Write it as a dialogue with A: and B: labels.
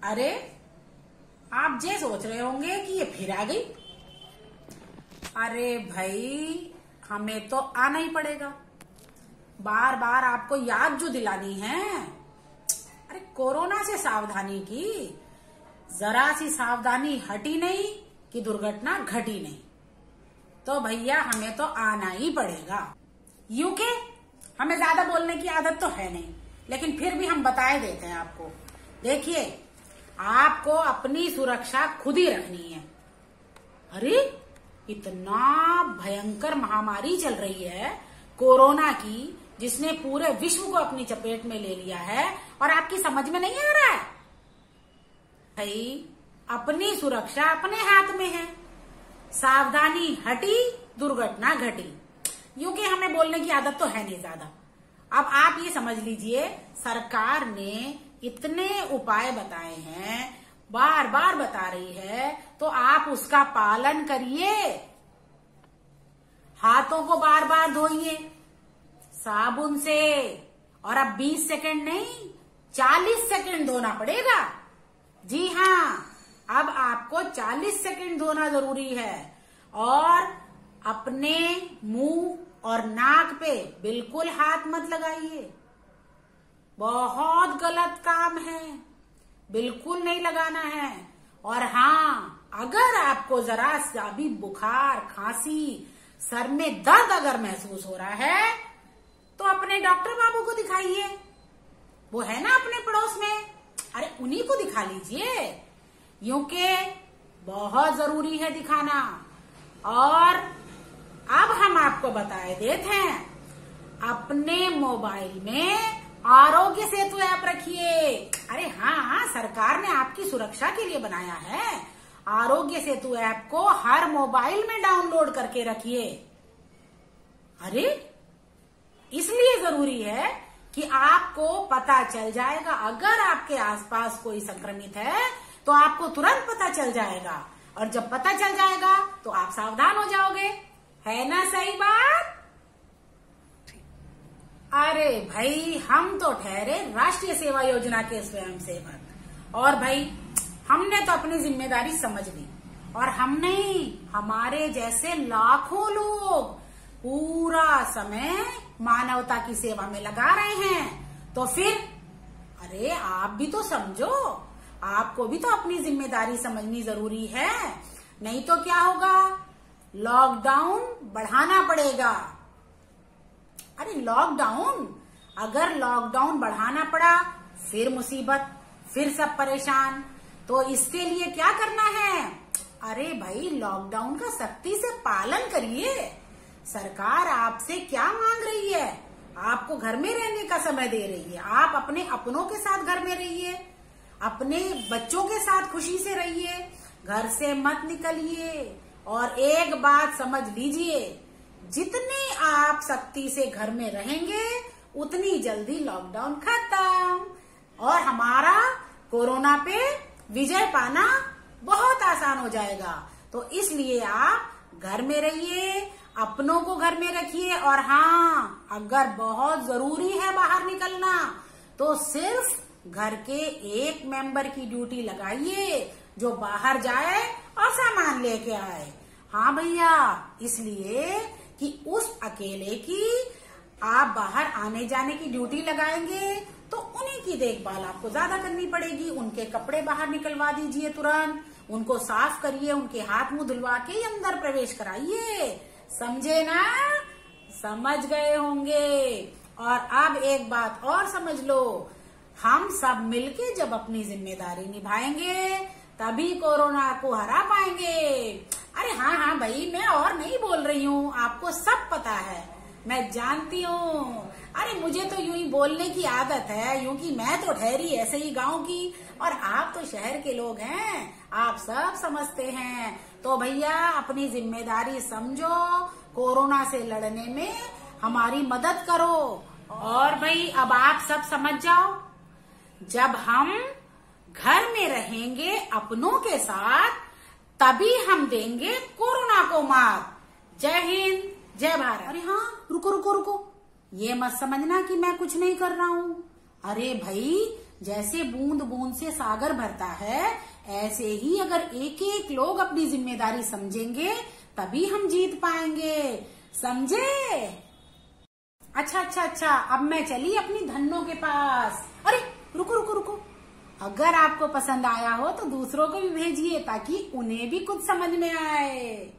A: अरे आप ये सोच रहे होंगे कि ये फिर आ गई। अरे भाई हमें तो आना ही पड़ेगा, बार बार आपको याद जो दिलानी है। अरे कोरोना से सावधानी की, जरा सी सावधानी हटी नहीं कि दुर्घटना घटी नहीं। तो भैया हमें तो आना ही पड़ेगा। यूं के हमें ज्यादा बोलने की आदत तो है नहीं, लेकिन फिर भी हम बताए देते हैं आपको। देखिए, आपको अपनी सुरक्षा खुद ही रखनी है। अरे इतना भयंकर महामारी चल रही है कोरोना की, जिसने पूरे विश्व को अपनी चपेट में ले लिया है, और आपकी समझ में नहीं आ रहा है। भाई अपनी सुरक्षा अपने हाथ में है। सावधानी हटी, दुर्घटना घटी। यूं कि हमें बोलने की आदत तो है नहीं ज्यादा। अब आप ये समझ लीजिए, सरकार ने इतने उपाय बताए हैं, बार बार बता रही है, तो आप उसका पालन करिए। हाथों को बार बार धोइए साबुन से, और अब 20 सेकंड नहीं 40 सेकंड धोना पड़ेगा। जी हाँ, अब आपको 40 सेकंड धोना जरूरी है। और अपने मुंह और नाक पे बिल्कुल हाथ मत लगाइए, बहुत गलत काम है, बिल्कुल नहीं लगाना है। और हाँ, अगर आपको जरा सा भी बुखार, खांसी, सर में दर्द अगर महसूस हो रहा है, तो अपने डॉक्टर बाबू को दिखाइए। वो है ना अपने पड़ोस में, अरे उन्हीं को दिखा लीजिए। यूं के बहुत जरूरी है दिखाना। और अब हम आपको बताए देते हैं, अपने मोबाइल में आरोग्य सेतु ऐप रखिए। अरे हाँ, सरकार ने आपकी सुरक्षा के लिए बनाया है। आरोग्य सेतु ऐप को हर मोबाइल में डाउनलोड करके रखिए। अरे इसलिए जरूरी है कि आपको पता चल जाएगा, अगर आपके आसपास कोई संक्रमित है तो आपको तुरंत पता चल जाएगा, और जब पता चल जाएगा तो आप सावधान हो जाओगे। है ना सही बात? अरे भाई हम तो ठहरे राष्ट्रीय सेवा योजना के स्वयंसेवक, और भाई हमने तो अपनी जिम्मेदारी समझ ली, और हम नहीं, हमारे जैसे लाखों लोग पूरा समय मानवता की सेवा में लगा रहे हैं। तो फिर अरे आप भी तो समझो, आपको भी तो अपनी जिम्मेदारी समझनी जरूरी है। नहीं तो क्या होगा, लॉकडाउन बढ़ाना पड़ेगा। अरे लॉकडाउन, अगर लॉकडाउन बढ़ाना पड़ा फिर मुसीबत, फिर सब परेशान। तो इसके लिए क्या करना है? अरे भाई लॉकडाउन का सख्ती से पालन करिए। सरकार आपसे क्या मांग रही है? आपको घर में रहने का समय दे रही है। आप अपने अपनों के साथ घर में रहिए, अपने बच्चों के साथ खुशी से रहिए, घर से मत निकलिए। और एक बात समझ लीजिए, जितने आप सख्ती से घर में रहेंगे उतनी जल्दी लॉकडाउन खत्म, और हमारा कोरोना पे विजय पाना बहुत आसान हो जाएगा। तो इसलिए आप घर में रहिए, अपनों को घर में रखिए। और हाँ, अगर बहुत जरूरी है बाहर निकलना तो सिर्फ घर के एक मेंबर की ड्यूटी लगाइए, जो बाहर जाए और सामान लेके आए। हाँ भैया, इसलिए कि उस अकेले की आप बाहर आने जाने की ड्यूटी लगाएंगे तो उन्हीं की देखभाल आपको ज्यादा करनी पड़ेगी। उनके कपड़े बाहर निकलवा दीजिए तुरंत, उनको साफ करिए, उनके हाथ मुंह धुलवा के ही अंदर प्रवेश कराइए। समझे ना? समझ गए होंगे। और अब एक बात और समझ लो, हम सब मिलके जब अपनी जिम्मेदारी निभाएंगे तभी कोरोना को हरा पाएंगे। अरे हाँ हाँ भाई, मैं और नहीं बोल रही हूँ, आपको सब पता है, मैं जानती हूँ। अरे मुझे तो यूं ही बोलने की आदत है, यूं कि मैं तो ठहरी ऐसे ही गांव की, और आप तो शहर के लोग हैं, आप सब समझते हैं। तो भैया अपनी जिम्मेदारी समझो, कोरोना से लड़ने में हमारी मदद करो। और भाई अब आप सब समझ जाओ, जब हम घर में रहेंगे अपनों के साथ, तभी हम देंगे कोरोना को मात। जय हिंद, जय भारत। अरे हाँ, रुको रुको रुको, ये मत समझना कि मैं कुछ नहीं कर रहा हूँ। अरे भाई जैसे बूंद बूंद से सागर भरता है, ऐसे ही अगर एक एक लोग अपनी जिम्मेदारी समझेंगे तभी हम जीत पाएंगे। समझे? अच्छा, अब मैं चली अपनी धन्नो के पास। अरे रुको, अगर आपको पसंद आया हो तो दूसरों को भी भेजिए ताकि उन्हें भी कुछ समझ में आए।